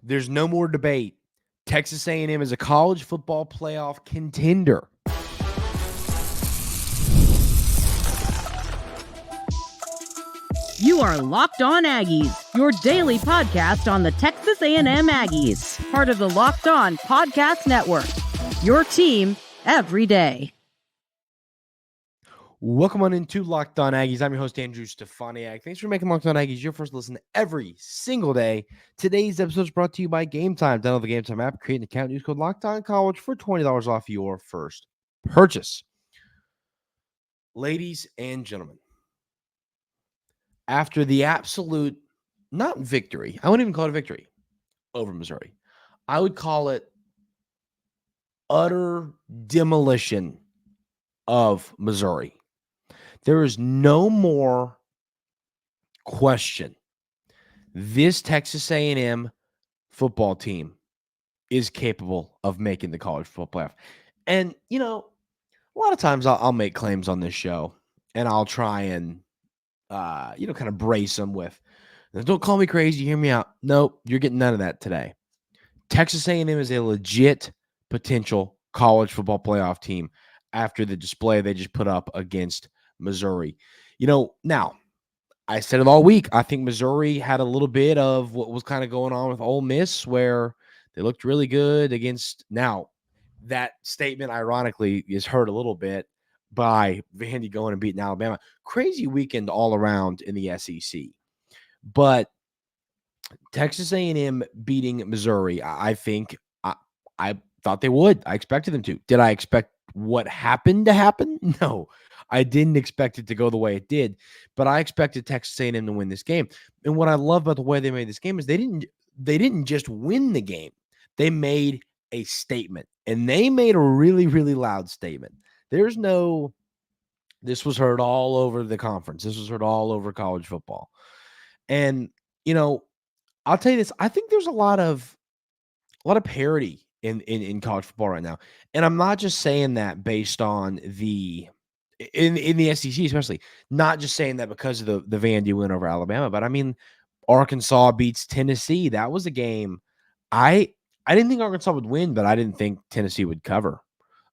There's no more debate. Texas A&M is a college football playoff contender. You are Locked On Aggies, your daily podcast on the Texas A&M Aggies, part of the Locked On Podcast Network, your team every day. Welcome on into Locked On Aggies. I'm your host, Andrew Stefaniak. Thanks for making Locked On Aggies your first listen every single day. Today's episode is brought to you by Game Time. Download the Game Time app, create an account, use code Locked On College for $20 off your first purchase. Ladies and gentlemen, after the absolute, not victory, I wouldn't even call it a victory over Missouri. I would call it utter demolition of Missouri. There is no more question. This Texas A&M football team is capable of making the college football playoff. And, you know, a lot of times I'll make claims on this show and I'll try and, kind of brace them with, don't call me crazy, hear me out. Nope, you're getting none of that today. Texas A&M is a legit potential college football playoff team after the display they just put up against Missouri. Now, I said it all week. I think Missouri had a little bit of what was kind of going on with Ole Miss where they looked really good against. Now, that statement, ironically, is hurt a little bit by Vandy going and beating Alabama. Crazy weekend all around in the SEC. But Texas A&M beating Missouri, I think I thought they would. I expected them to. Did I expect what happened to happen? No, I didn't expect it to go the way it did, but I expected Texas A&M to win this game. And what I love about the way they made this game is they didn't just win the game. They made a statement, and they made a really, really loud statement. This was heard all over the conference. This was heard all over college football. And, I'll tell you this, I think there's a lot of parity in college football right now. And I'm not just saying that based on in the SEC, especially, not just saying that because of the Vandy win over Alabama, but I mean, Arkansas beats Tennessee. That was a game. I didn't think Arkansas would win, but I didn't think Tennessee would cover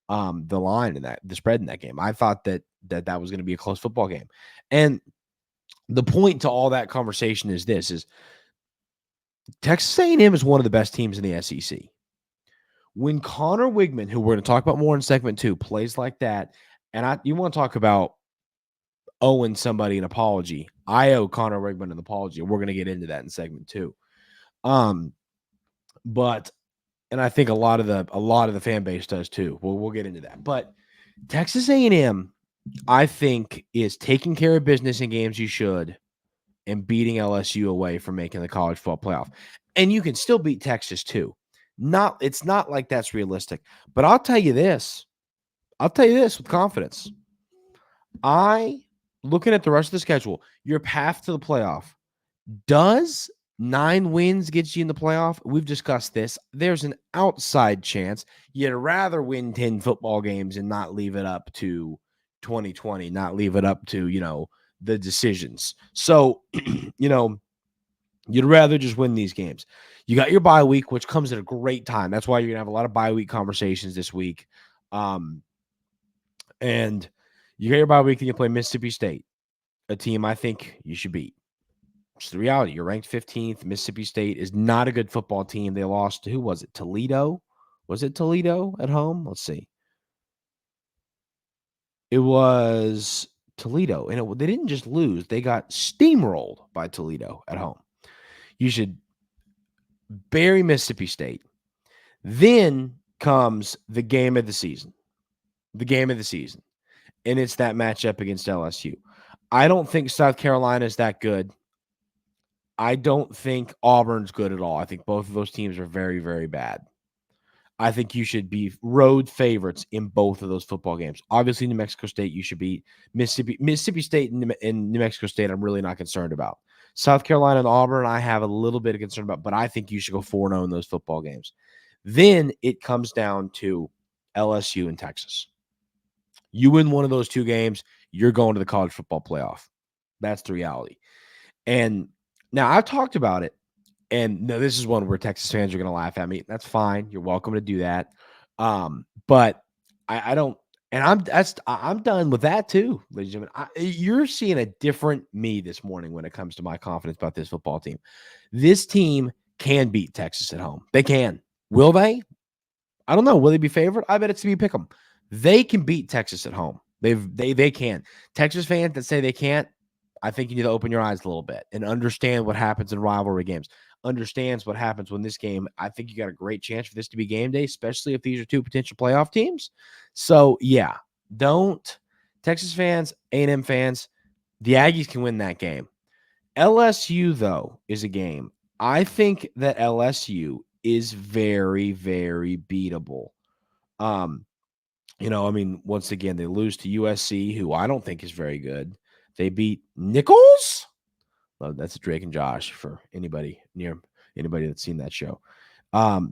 the line in the spread in that game. I thought that was going to be a close football game. And the point to all that conversation is Texas A&M is one of the best teams in the SEC. When Conner Weigman, who we're going to talk about more in segment 2, plays like that, and you want to talk about owing somebody an apology, I owe Conner Weigman an apology, and we're going to get into that in segment 2. But I think a lot of the fan base does too. We'll get into that. But Texas A&M, I think, is taking care of business in games you should and beating LSU away from making the college football playoff. And you can still beat Texas too. It's not like that's realistic. But I'll tell you this with confidence. Looking at the rest of the schedule, your path to the playoff, does 9 wins get you in the playoff? We've discussed this. There's an outside chance. You'd rather win 10 football games and not leave it up to 2020, not leave it up to, the decisions. So, you'd rather just win these games. You got your bye week, which comes at a great time. That's why you're going to have a lot of bye week conversations this week. And you got your bye week, and you play Mississippi State, a team I think you should beat. It's the reality. You're ranked 15th. Mississippi State is not a good football team. They lost to, who was it? Toledo? Was it Toledo at home? Let's see. It was Toledo. And they didn't just lose. They got steamrolled by Toledo at home. You should bury Mississippi State. Then comes the game of the season. And it's that matchup against LSU. I don't think South Carolina is that good. I don't think Auburn's good at all. I think both of those teams are very, very bad. I think you should be road favorites in both of those football games. Obviously, New Mexico State, you should beat Mississippi State and New Mexico State. I'm really not concerned about. South Carolina and Auburn, I have a little bit of concern about, but I think you should go 4-0 in those football games. Then it comes down to LSU and Texas. You win one of those 2 games, you're going to the college football playoff. That's the reality. And now I've talked about it. And no, this is one where Texas fans are going to laugh at me. That's fine. You're welcome to do that. But I don't, and I'm done with that too, ladies and gentlemen. You're seeing a different me this morning when it comes to my confidence about this football team. This team can beat Texas at home. They can. Will they? I don't know. Will they be favored? I bet it's to be pick 'em. They can beat Texas at home. They can. Texas fans that say they can't, I think you need to open your eyes a little bit and understand what happens in rivalry games. Understands what happens when this game. I think you got a great chance for this to be game day, especially if these are two potential playoff teams. So yeah, don't Texas fans, A&M fans, the Aggies can win that game. LSU though is a game. I think that LSU is very, very beatable. I mean, once again, they lose to USC, who I don't think is very good. They beat Nichols. Well, that's Drake and Josh for anybody that's seen that show.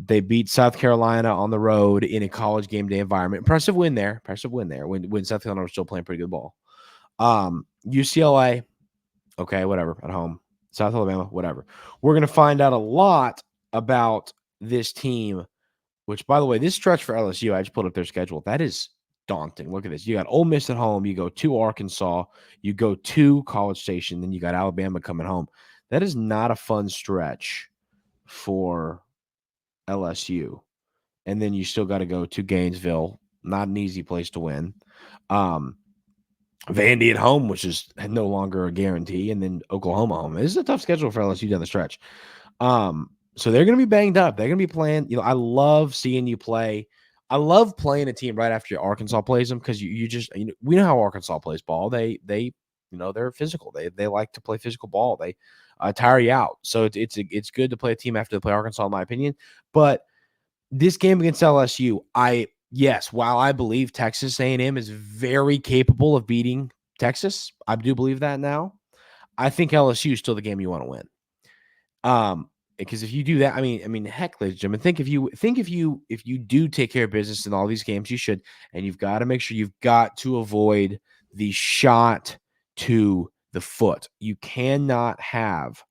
They beat South Carolina on the road in a college game day environment. Impressive win there. When South Carolina was still playing pretty good ball. UCLA, okay, whatever, at home. South Alabama, whatever. We're going to find out a lot about this team, which, by the way, this stretch for LSU, I just pulled up their schedule. That is daunting. Look at this. You got Ole Miss at home. You go to Arkansas. You go to College Station. Then you got Alabama coming home. That is not a fun stretch for LSU. And then you still got to go to Gainesville. Not an easy place to win. Vandy at home, which is no longer a guarantee. And then Oklahoma home. This is a tough schedule for LSU down the stretch. So they're going to be banged up. They're going to be playing. I love seeing you play. I love playing a team right after Arkansas plays them because you just we know how Arkansas plays ball. They're physical. They like to play physical ball. They tire you out. So it's good to play a team after they play Arkansas, in my opinion. But this game against LSU, while I believe Texas A&M is very capable of beating Texas, I do believe that now. I think LSU is still the game you want to win. Because if you do that, I mean, heck, ladies and gentlemen, if you do take care of business in all these games, you should, and you've got to make sure you've got to avoid the shot to the foot. You cannot have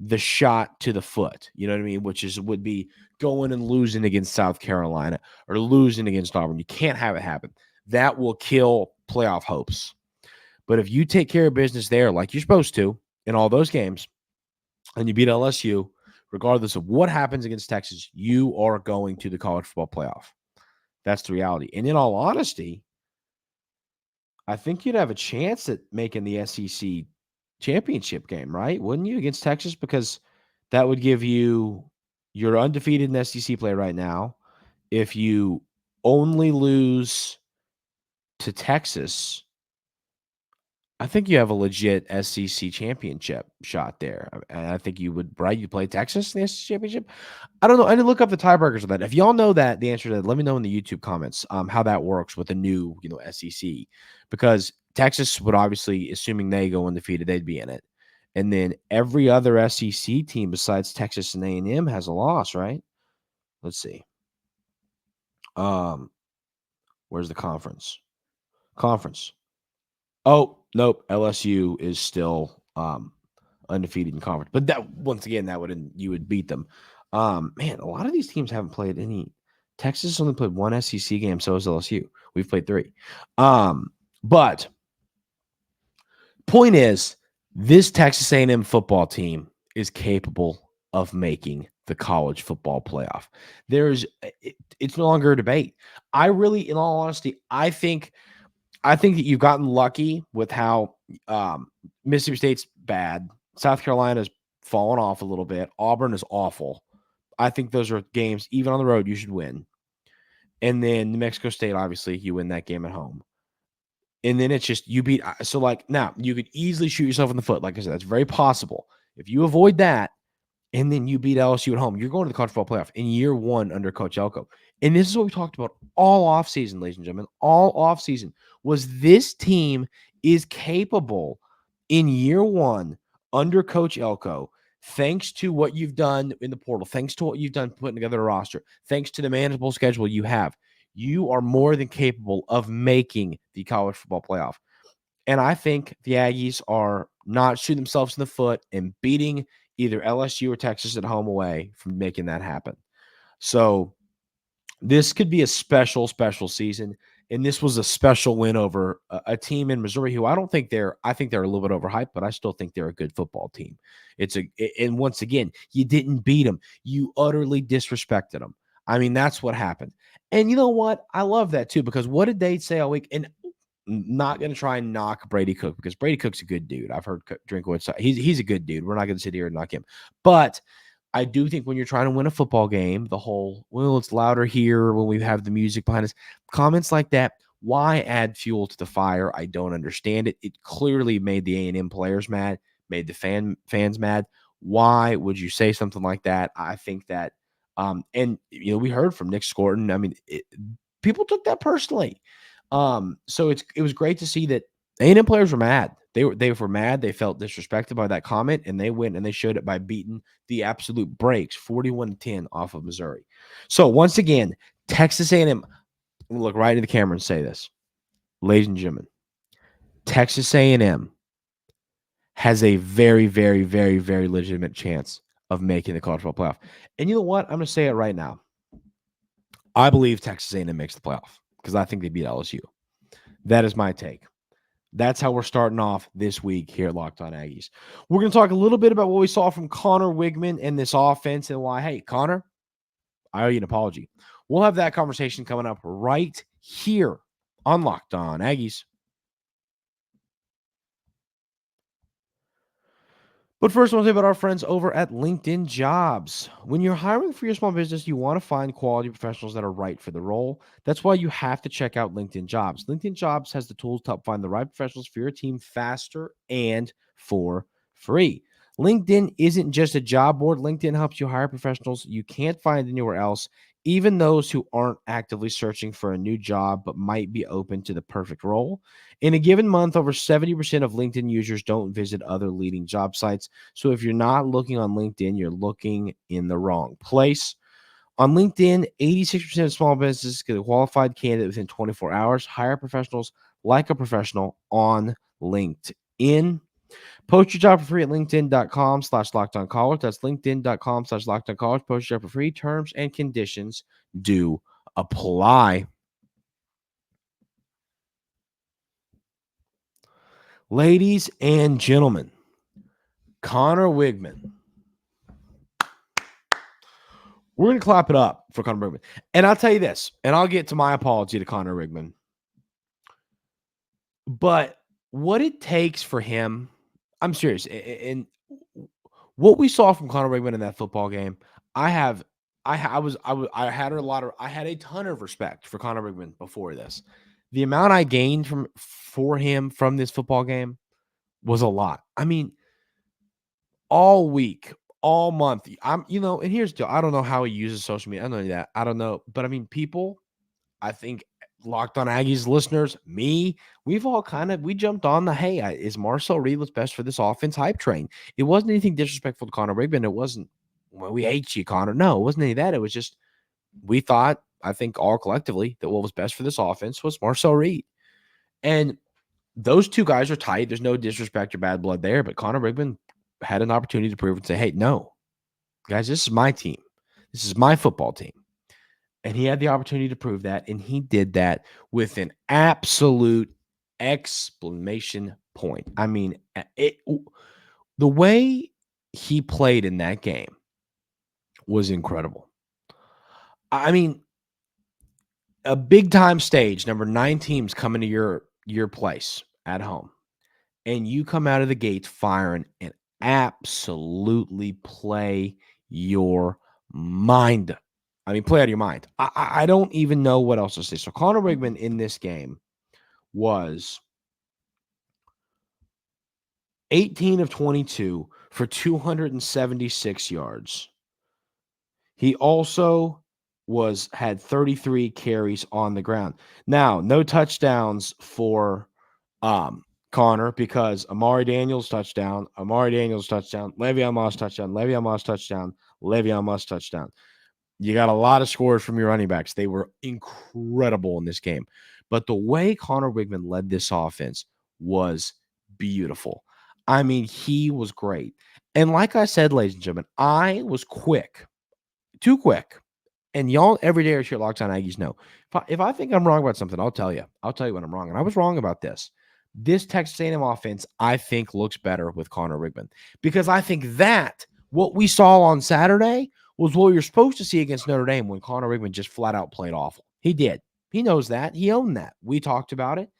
the shot to the foot, you know what I mean? Would be going and losing against South Carolina or losing against Auburn. You can't have it happen. That will kill playoff hopes. But if you take care of business there like you're supposed to in all those games, and you beat LSU, regardless of what happens against Texas, you are going to the college football playoff. That's the reality. And in all honesty, I think you'd have a chance at making the SEC championship game, right? Wouldn't you, against Texas? Because that would give you're undefeated in SEC play right now. If you only lose to Texas, I think you have a legit SEC championship shot there. And I think you would, right? You play Texas in the SEC championship. I don't know. I didn't look up the tiebreakers of that. If y'all know the answer to that, let me know in the YouTube comments how that works with the new, SEC. Because Texas would obviously, assuming they go undefeated, they'd be in it. And then every other SEC team besides Texas and A&M has a loss, right? Let's see. Where's the conference? Oh, nope. LSU is still undefeated in conference. But that, once again, you would beat them. Man, a lot of these teams haven't played any. Texas only played one SEC game, so has LSU. We've played 3. But point is, this Texas A&M football team is capable of making the college football playoff. It's no longer a debate. I really, in all honesty, I think that you've gotten lucky with how Mississippi State's bad. South Carolina's fallen off a little bit. Auburn is awful. I think those are games, even on the road, you should win. And then New Mexico State, obviously, you win that game at home. And then it's just you beat. So, now, you could easily shoot yourself in the foot. Like I said, that's very possible. If you avoid that, and then you beat LSU at home, you're going to the college football playoff in year 1 under Coach Elko. And this is what we talked about all offseason, ladies and gentlemen. All offseason was this team is capable in year 1 under Coach Elko, thanks to what you've done in the portal, thanks to what you've done putting together a roster, thanks to the manageable schedule you have. You are more than capable of making the college football playoff. And I think the Aggies are not shooting themselves in the foot and beating either LSU or Texas at home away from making that happen. So this could be a special, special season. And this was a special win over a team in Missouri who I think they're a little bit overhyped, but I still think they're a good football team. And once again, you didn't beat them. You utterly disrespected them. I mean, that's what happened. And you know what? I love that too, because what did they say all week? And not going to try and knock Brady Cook because Brady Cook's a good dude. I've heard Drinkowitz. He's a good dude. We're not going to sit here and knock him. But I do think when you're trying to win a football game, the whole, well, it's louder here when we have the music behind us, comments like that, why add fuel to the fire? I don't understand it. It clearly made the A&M players mad, made the fans mad. Why would you say something like that? I think that, and we heard from Nick Scorton. I mean, people took that personally. So it was great to see that A&M players were mad. They were mad. They felt disrespected by that comment, and they went and they showed it by beating the absolute brakes, 41-10 off of Missouri. So once again, Texas A&M, look right into the camera and say this, ladies and gentlemen, Texas A&M has a very, very, very, very legitimate chance of making the college football playoff. And you know what? I'm going to say it right now. I believe Texas A&M makes the playoff because I think they beat LSU. That is my take. That's how we're starting off this week here at Locked On Aggies. We're going to talk a little bit about what we saw from Conner Weigman and this offense and why, hey, Conner, I owe you an apology. We'll have that conversation coming up right here on Locked On Aggies. But first, I want to say about our friends over at LinkedIn Jobs. When you're hiring for your small business, you want to find quality professionals that are right for the role. That's why you have to check out LinkedIn Jobs. LinkedIn Jobs has the tools to help find the right professionals for your team faster and for free. LinkedIn isn't just a job board. LinkedIn helps you hire professionals you can't find anywhere else, even those who aren't actively searching for a new job but might be open to the perfect role. In a given month, over 70% of LinkedIn users don't visit other leading job sites. So if you're not looking on LinkedIn, you're looking in the wrong place. On LinkedIn, 86% of small businesses get a qualified candidate within 24 hours. Hire professionals like a professional on LinkedIn. Post your job for free at linkedin.com/lockedoncollege. That's linkedin.com/lockedoncollege. Post your job for free. Terms and conditions do apply. Ladies and gentlemen, Conner Weigman. We're going to clap it up for Conner Weigman. And I'll tell you this, and I'll get to my apology to Conner Weigman. But what it takes for him, I'm serious, and what we saw from Conner Weigman in that football game, I had a ton of respect for Conner Weigman before this. The amount I gained for him from this football game was a lot. I mean, all week, all month, and here's the deal. I don't know how he uses social media. I don't know that. I don't know. But I mean, people, I think Locked On Aggies listeners, me, we've all we jumped on the, hey, is Marcel Reed what's best for this offense hype train? It wasn't anything disrespectful to Conner Weigman. It wasn't, well, we hate you, Conner. No, it wasn't any of that. It was just, we thought, I think all collectively, that what was best for this offense was Marcel Reed. And those two guys are tight. There's no disrespect or bad blood there, but Conner Weigman had an opportunity to prove and say, hey, no, guys, this is my team. This is my football team. And he had the opportunity to prove that, and he did that with an absolute exclamation point. I mean, the way he played in that game was incredible. I mean, a big-time stage, number 9 teams coming to your place at home, and you come out of the gates firing and absolutely play your mind. I mean, play out of your mind. I don't even know what else to say. So Conner Weigman in this game was 18 of 22 for 276 yards. He also had 33 carries on the ground. Now, no touchdowns for Conner because Amari Daniels touchdown, Le'Veon Moss touchdown. You got a lot of scores from your running backs. They were incredible in this game. But the way Conner Weigman led this offense was beautiful. I mean, he was great. And like I said, ladies and gentlemen, I was quick, too quick. And y'all every day here at Locked On Aggies know. If I think I'm wrong about something, I'll tell you. I'll tell you when I'm wrong. And I was wrong about this. This Texas A&M offense, I think, looks better with Conner Weigman. Because I think that what we saw on Saturday was what you're supposed to see against Notre Dame when Conner Weigman just flat out played awful. He did. He knows that. He owned that. We talked about it.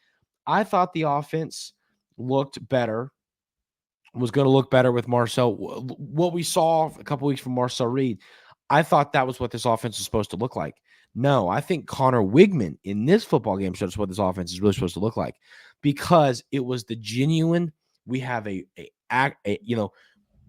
I thought the offense looked better, was going to look better with Marcel. What we saw a couple weeks from Marcel Reed, I thought that was what this offense is supposed to look like. No, I think Conner Weigman in this football game showed us what this offense is really supposed to look like, because it was the genuine. We have a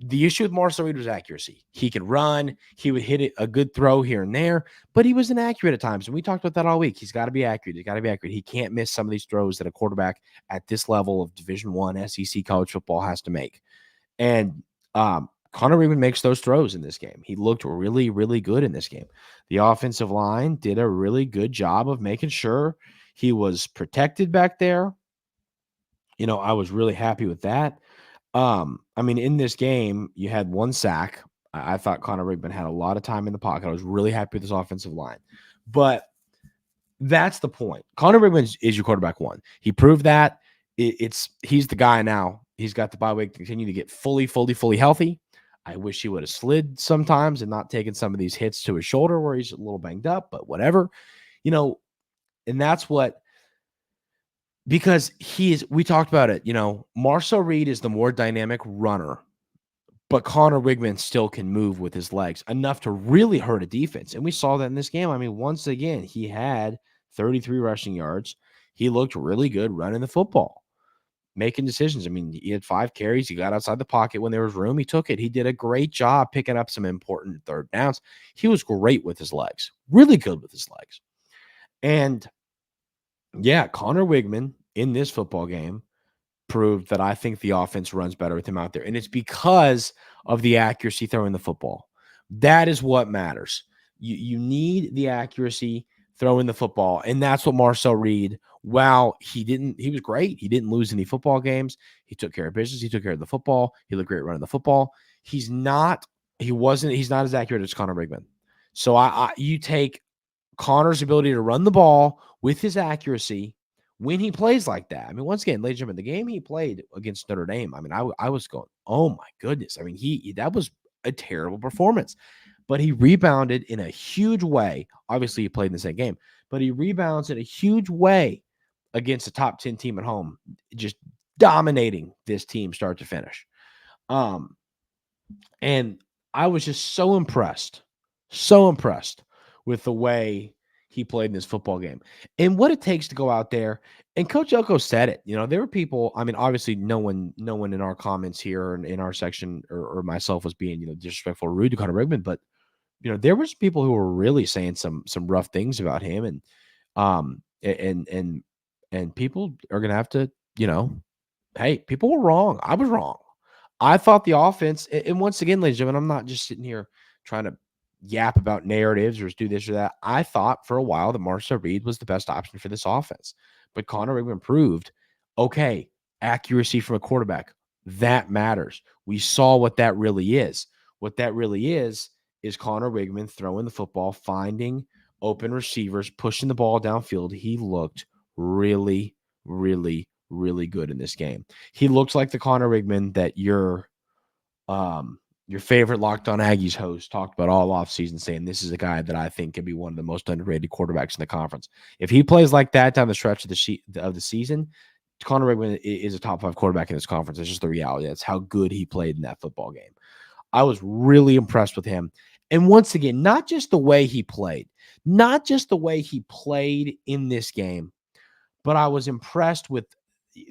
the issue with Marcel Reed was accuracy. He could run. He would hit a good throw here and there, but he was inaccurate at times. And we talked about that all week. He's got to be accurate. He's got to be accurate. He can't miss some of these throws that a quarterback at this level of Division I SEC college football has to make. And Conner Weigman makes those throws in this game. He looked really, really good in this game. The offensive line did a really good job of making sure he was protected back there. I was really happy with that. In this game, you had one sack. I thought Conner Weigman had a lot of time in the pocket. I was really happy with his offensive line. But that's the point. Conner Weigman is your quarterback one. He proved that. He's the guy now. He's got the bye week to continue to get fully healthy. I wish he would have slid sometimes and not taken some of these hits to his shoulder where he's a little banged up, but whatever. And that's what, because we talked about it, Marcel Reed is the more dynamic runner, but Conner Weigman still can move with his legs enough to really hurt a defense. And we saw that in this game. Once again, he had 33 rushing yards. He looked really good running the football, making decisions. He had 5 carries. He got outside the pocket when there was room. He took it. He did a great job picking up some important third downs. He was great with his legs, really good with his legs. And yeah, Conner Weigman in this football game proved that I think the offense runs better with him out there. And it's because of the accuracy throwing the football. That is what matters. You need the accuracy throwing the football. And that's what Marcel Reed, he was great. He didn't lose any football games. He took care of business. He took care of the football. He looked great running the football. He's not as accurate as Conner Weigman. So you take Conner's ability to run the ball with his accuracy when he plays like that. Once again, ladies and gentlemen, the game he played against Notre Dame, I was going, oh my goodness. That was a terrible performance, but he rebounded in a huge way. Obviously, he played in the same game, but he rebounds in a huge way against a top 10 team at home, just dominating this team start to finish. And I was just so impressed with the way he played in this football game and what it takes to go out there. And Coach Elko said it. There were people, obviously no one in our comments here and in our section or myself was being, disrespectful or rude to Conner Weigman, but there was people who were really saying some rough things about him, and people are going to have to, hey, people were wrong. I was wrong. I thought the offense, and once again, ladies and gentlemen, I'm not just sitting here trying to yap about narratives or do this or that. I thought for a while that Marcel Reed was the best option for this offense, but Conner Weigman proved, okay, accuracy from a quarterback, that matters. We saw what that really is. What that really is Conner Weigman throwing the football, finding open receivers, pushing the ball downfield. He looked really, really, really good in this game. He looks like the Conner Weigman that your favorite Locked On Aggies host talked about all offseason, saying this is a guy that I think can be one of the most underrated quarterbacks in the conference. If he plays like that down the stretch of the season, Conner Weigman is a top 5 quarterback in this conference. It's just the reality. That's how good he played in that football game. I was really impressed with him. And once again, not just the way he played in this game, but I was impressed with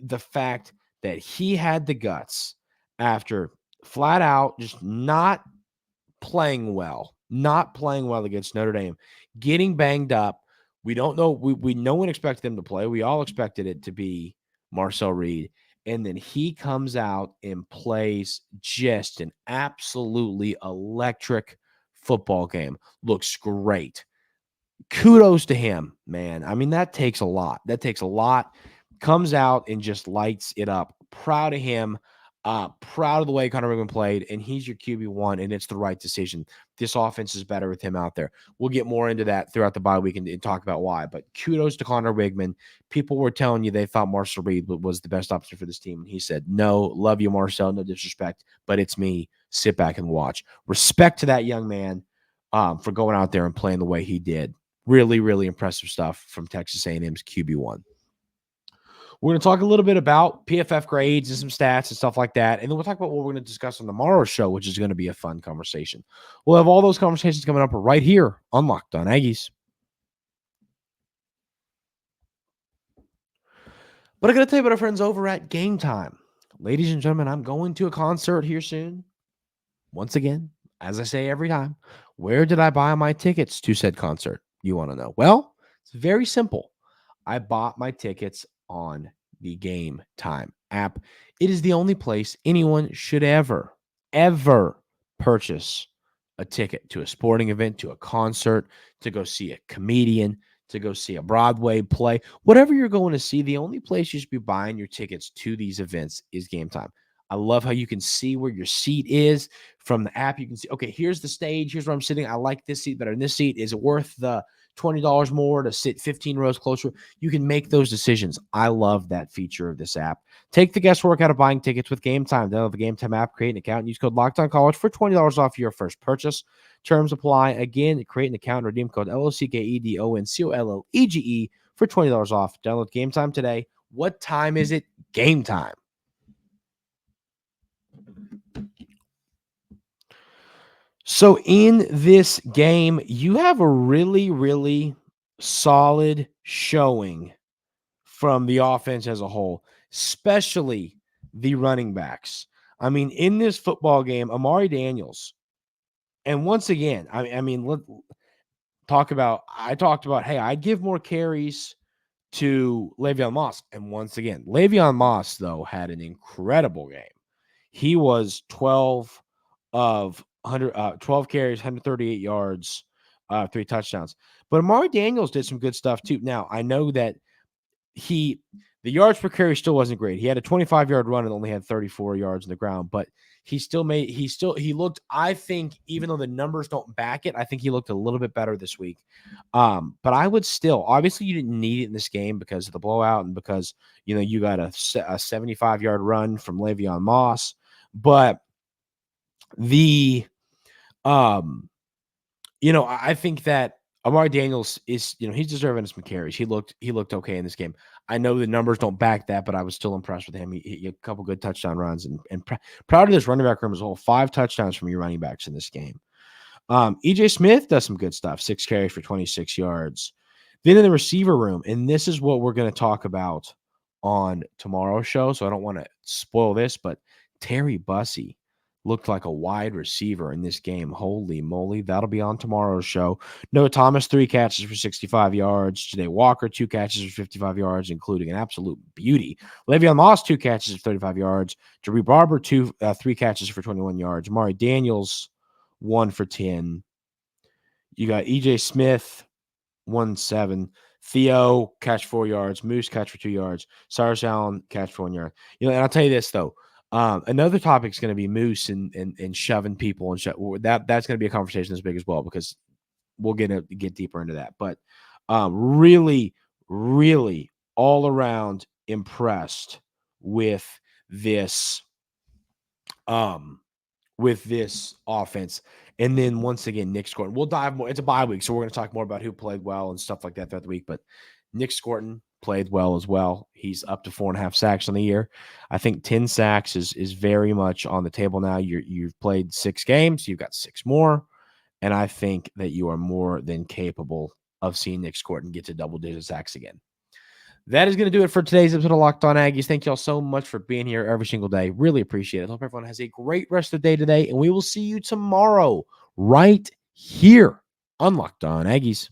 the fact that he had the guts after flat out just not playing well against Notre Dame, getting banged up. We don't know. No one expected him to play. We all expected it to be Marcel Reed. And then he comes out and plays just an absolutely electric football game. Looks great. Kudos to him, man. That takes a lot. Comes out and just lights it up. Proud of him. Proud of the way Conner Weigman played, and he's your QB1, and it's the right decision. This offense is better with him out there. We'll get more into that throughout the bye week and talk about why. But kudos to Conner Weigman. People were telling you they thought Marcel Reed was the best option for this team, and he said, "No, love you, Marcel. No disrespect, but it's me. Sit back and watch." Respect to that young man for going out there and playing the way he did. Really, really impressive stuff from Texas A&M's QB1. We're going to talk a little bit about PFF grades and some stats and stuff like that. And then we'll talk about what we're going to discuss on tomorrow's show, which is going to be a fun conversation. We'll have all those conversations coming up right here on Locked On Aggies. But I got to tell you about our friends over at Game Time. Ladies and gentlemen, I'm going to a concert here soon. Once again, as I say every time, where did I buy my tickets to said concert? You want to know? Well, it's very simple. I bought my tickets on the Game Time app. It is the only place anyone should ever purchase a ticket to a sporting event, to a concert, to go see a comedian, to go see a Broadway play, whatever you're going to see. The only place you should be buying your tickets to these events is Game Time. I love how you can see where your seat is from the app. You can see, okay, here's the stage. Here's where I'm sitting. I like this seat better than this seat. Is it worth the $20 more to sit 15 rows closer? You can make those decisions. I love that feature of this app. Take the guesswork out of buying tickets with Game Time. Download the Game Time app, create an account, and use code LOCKEDONCollege for $20 off your first purchase. Terms apply. Again, create an account and redeem code LOCKEDONCOLLEGE for $20 off. Download Game Time today. What time is it? Game time. So in this game, you have a really, really solid showing from the offense as a whole, especially the running backs. I mean, in this football game, Amari Daniels, and once again, I talked about, hey, I'd give more carries to Le'Veon Moss. And once again, Le'Veon Moss, though, had an incredible game. He was 12 carries, 138 yards, 3 touchdowns. But Amari Daniels did some good stuff too. Now, I know that the yards per carry still wasn't great. He had a 25-yard run and only had 34 yards on the ground, but he looked, I think, even though the numbers don't back it, I think he looked a little bit better this week. But I would still, obviously you didn't need it in this game because of the blowout and because, you got a 75-yard run from Le'Veon Moss. But I think that Amari Daniels is, he's deserving of some carries. He looked okay in this game. I know the numbers don't back that, but I was still impressed with him. He had a couple good touchdown runs and proud of this running back room as a whole. 5 touchdowns from your running backs in this game. EJ Smith does some good stuff. 6 carries for 26 yards. Then in the receiver room, and this is what we're going to talk about on tomorrow's show, so I don't want to spoil this, but Terry Bussey looked like a wide receiver in this game. Holy moly. That'll be on tomorrow's show. Noah Thomas, 3 catches for 65 yards. Janae Walker, 2 catches for 55 yards, including an absolute beauty. Le'Veon Moss, 2 catches for 35 yards. Jareed Barber, 3 catches for 21 yards. Amari Daniels, 1 for 10. You got EJ Smith, 1-7. Theo, catch 4 yards. Moose, catch for 2 yards. Cyrus Allen, catch for 1 yard. And I'll tell you this, though. Another topic is going to be Moose and shoving people that's going to be a conversation as big as well, because we'll get deeper into that. But really, really all around impressed with this offense. And then once again, Nick Scorton. We'll dive more. It's a bye week, so we're going to talk more about who played well and stuff like that throughout the week. But Nick Scorton played well as well. He's up to 4.5 sacks on the year. I think 10 sacks is very much on the table now. You've played 6 games. You've got 6 more. And I think that you are more than capable of seeing Nick Scorton get to double-digit sacks again. That is going to do it for today's episode of Locked On Aggies. Thank you all so much for being here every single day. Really appreciate it. I hope everyone has a great rest of the day today, and we will see you tomorrow right here on Locked On Aggies.